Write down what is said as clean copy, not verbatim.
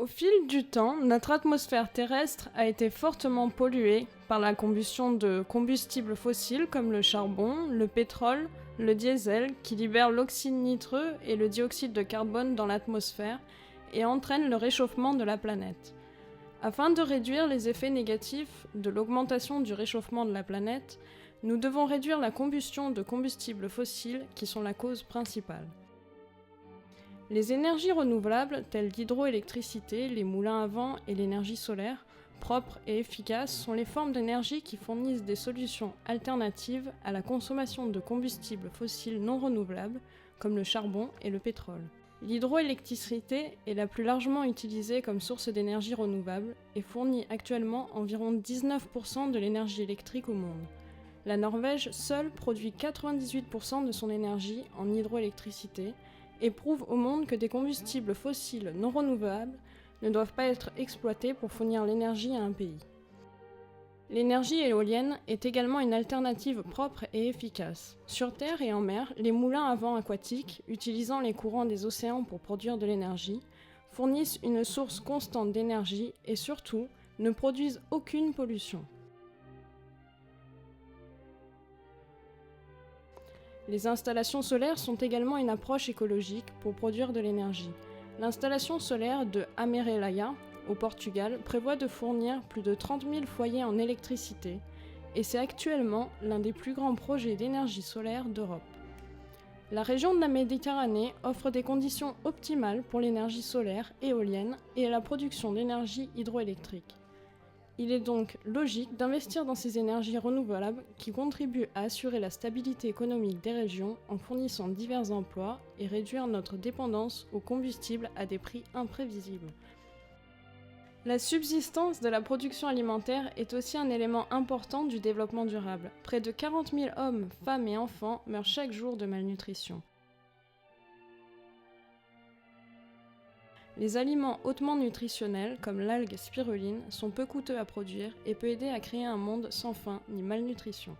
Au fil du temps, notre atmosphère terrestre a été fortement polluée par la combustion de combustibles fossiles comme le charbon, le pétrole, le diesel qui libèrent l'oxyde nitreux et le dioxyde de carbone dans l'atmosphère et entraînent le réchauffement de la planète. Afin de réduire les effets négatifs de l'augmentation du réchauffement de la planète, nous devons réduire la combustion de combustibles fossiles qui sont la cause principale. Les énergies renouvelables, telles l'hydroélectricité, les moulins à vent et l'énergie solaire, propres et efficaces, sont les formes d'énergie qui fournissent des solutions alternatives à la consommation de combustibles fossiles non renouvelables, comme le charbon et le pétrole. L'hydroélectricité est la plus largement utilisée comme source d'énergie renouvelable et fournit actuellement environ 19% de l'énergie électrique au monde. La Norvège seule produit 98% de son énergie en hydroélectricité et prouve au monde que des combustibles fossiles non renouvelables ne doivent pas être exploités pour fournir l'énergie à un pays. L'énergie éolienne est également une alternative propre et efficace. Sur Terre et en mer, les moulins à vent aquatiques, utilisant les courants des océans pour produire de l'énergie, fournissent une source constante d'énergie et surtout ne produisent aucune pollution. Les installations solaires sont également une approche écologique pour produire de l'énergie. L'installation solaire de Amerelaia, au Portugal, prévoit de fournir plus de 30 000 foyers en électricité, et c'est actuellement l'un des plus grands projets d'énergie solaire d'Europe. La région de la Méditerranée offre des conditions optimales pour l'énergie solaire, éolienne et la production d'énergie hydroélectrique. Il est donc logique d'investir dans ces énergies renouvelables qui contribuent à assurer la stabilité économique des régions en fournissant divers emplois et réduire notre dépendance aux combustibles à des prix imprévisibles. La subsistance de la production alimentaire est aussi un élément important du développement durable. Près de 40 000 hommes, femmes et enfants meurent chaque jour de malnutrition. Les aliments hautement nutritionnels, comme l'algue spiruline, sont peu coûteux à produire et peuvent aider à créer un monde sans faim ni malnutrition.